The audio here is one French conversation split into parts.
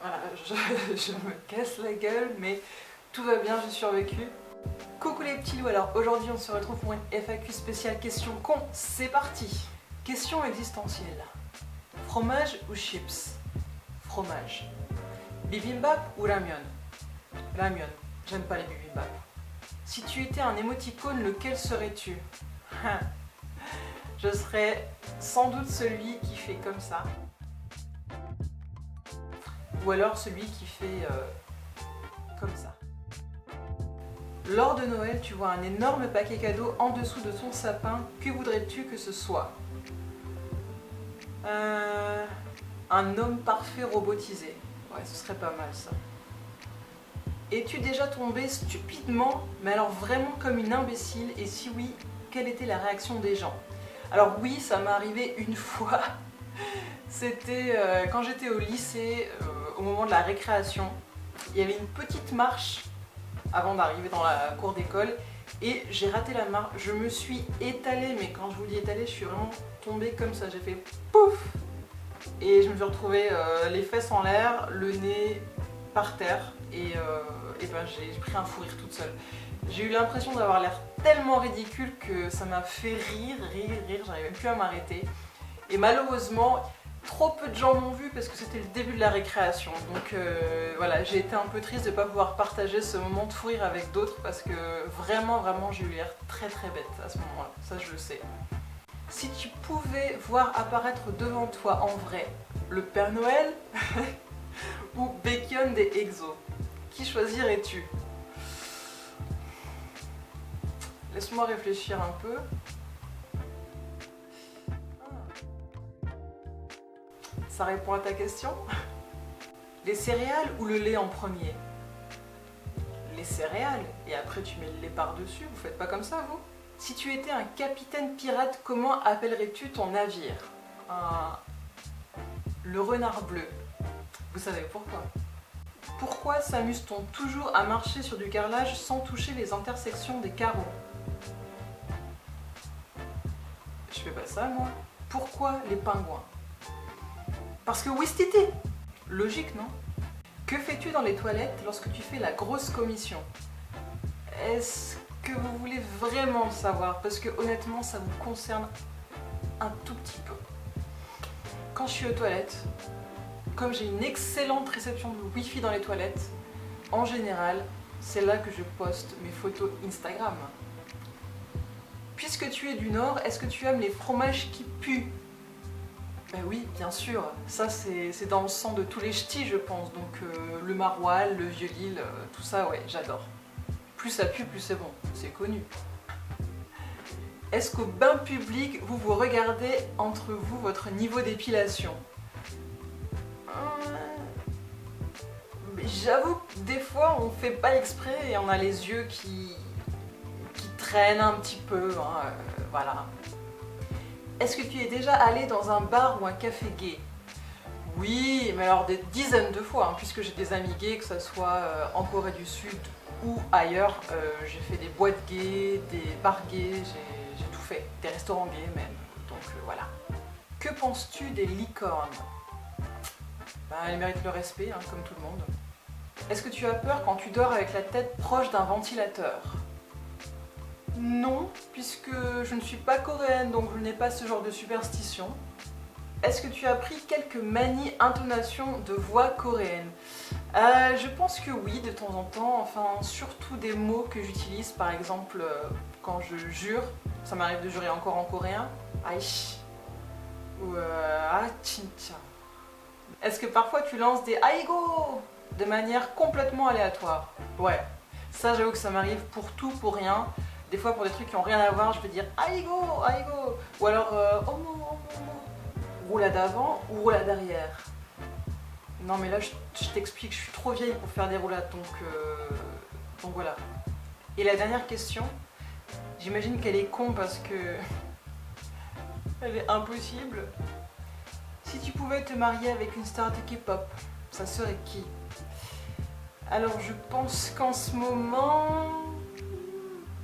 Voilà, je me casse la gueule, mais tout va bien, j'ai survécu. Coucou les petits loups, alors aujourd'hui on se retrouve pour une FAQ spéciale question con, c'est parti. Question existentielle. Fromage ou chips? Fromage. Bibimbap ou ramyeon? Ramyeon, j'aime pas les bibimbap. Si tu étais un émoticône, lequel serais-tu? Je serais sans doute celui qui fait comme ça. Ou alors celui qui fait comme ça. Lors de Noël, tu vois un énorme paquet cadeau en dessous de ton sapin. Que voudrais-tu que ce soit? Un homme parfait robotisé. Ouais, ce serait pas mal ça. Es-tu déjà tombé stupidement, mais alors vraiment comme une imbécile? Et si oui, quelle était la réaction des gens? Alors oui, ça m'est arrivé une fois. C'était quand j'étais au lycée, au moment de la récréation. Il y avait une petite marche avant d'arriver dans la cour d'école et j'ai raté la marche. Je me suis étalée, mais quand je vous dis étalée, je suis vraiment tombée comme ça. J'ai fait pouf et je me suis retrouvée les fesses en l'air, le nez par terre et ben, j'ai pris un fou rire toute seule. J'ai eu l'impression d'avoir l'air tellement ridicule que ça m'a fait rire, j'arrivais plus à m'arrêter. Et malheureusement, trop peu de gens m'ont vu parce que c'était le début de la récréation. Donc voilà, j'ai été un peu triste de ne pas pouvoir partager ce moment de fou rire avec d'autres parce que vraiment j'ai eu l'air très bête à ce moment-là, ça je le sais. Si tu pouvais voir apparaître devant toi en vrai le Père Noël ou Bacon des Exos, qui choisirais-tu? Laisse-moi réfléchir un peu. Ça répond à ta question? Les céréales ou le lait en premier? Les céréales, et après tu mets le lait par-dessus, vous faites pas comme ça vous? Si tu étais un capitaine pirate, comment appellerais-tu ton navire? Le renard bleu. Vous savez pourquoi? Pourquoi s'amuse-t-on toujours à marcher sur du carrelage sans toucher les intersections des carreaux? Je fais pas ça moi. Pourquoi les pingouins? Parce que Wistiti! Logique, non? Que fais-tu dans les toilettes lorsque tu fais la grosse commission? Est-ce que vous voulez vraiment le savoir? Parce que honnêtement, ça vous concerne un tout petit peu. Quand je suis aux toilettes, comme j'ai une excellente réception de Wi-Fi dans les toilettes, en général, c'est là que je poste mes photos Instagram. Puisque tu es du Nord, est-ce que tu aimes les fromages qui puent? Ben oui, bien sûr, ça c'est dans le sang de tous les ch'tis je pense, donc le maroilles, le vieux-lille, tout ça ouais, j'adore. Plus ça pue, plus c'est bon, c'est connu. Est-ce qu'au bain public, vous vous regardez entre vous votre niveau d'épilation? J'avoue que des fois on fait pas exprès et on a les yeux qui traînent un petit peu, hein, voilà. Est-ce que tu es déjà allé dans un bar ou un café gay? Oui, mais alors des dizaines de fois, hein, puisque j'ai des amis gays, que ce soit en Corée du Sud ou ailleurs. J'ai fait des boîtes gays, des bars gays, j'ai tout fait, des restaurants gays même, donc voilà. Que penses-tu des licornes? Ben, elles méritent le respect, hein, comme tout le monde. Est-ce que tu as peur quand tu dors avec la tête proche d'un ventilateur? Non, puisque je ne suis pas coréenne, donc je n'ai pas ce genre de superstition. Est-ce que tu as appris quelques manies intonation de voix coréenne? Je pense que oui, de temps en temps, enfin surtout des mots que j'utilise, par exemple quand je jure, ça m'arrive de jurer encore en coréen, aïe, ou ah chincha. Est-ce que parfois tu lances des aïgo de manière complètement aléatoire? Ouais, ça j'avoue que ça m'arrive pour tout, pour rien. Des fois pour des trucs qui n'ont rien à voir, je peux dire aïgo, aïgo, ou alors omo, roulade avant ou roulade arrière. Non mais là je t'explique, je suis trop vieille pour faire des roulades, donc voilà. Et la dernière question, j'imagine qu'elle est con parce que elle est impossible. Si tu pouvais te marier avec une star de K-pop, ça serait qui? Alors je pense qu'en ce moment,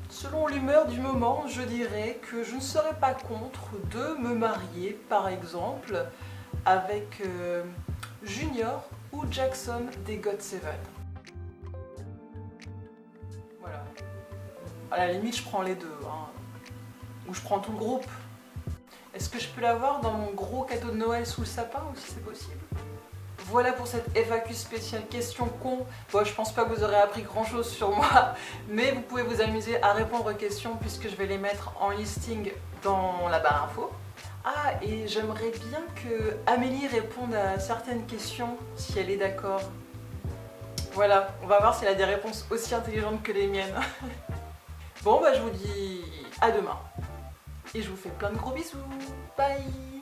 selon l'humeur du moment, je dirais que je ne serais pas contre de me marier, par exemple, avec Junior ou Jackson des GOT7? Voilà. À la limite, je prends les deux. Hein. Ou je prends tout le groupe. Est-ce que je peux l'avoir dans mon gros cadeau de Noël sous le sapin ou si c'est possible? Voilà pour cette FAQ spéciale question con. Bon, je pense pas que vous aurez appris grand chose sur moi, mais vous pouvez vous amuser à répondre aux questions puisque je vais les mettre en listing dans la barre info. Ah, et j'aimerais bien que Amélie réponde à certaines questions si elle est d'accord. Voilà, on va voir si elle a des réponses aussi intelligentes que les miennes. Bon, bah je vous dis à demain. Et je vous fais plein de gros bisous. Bye!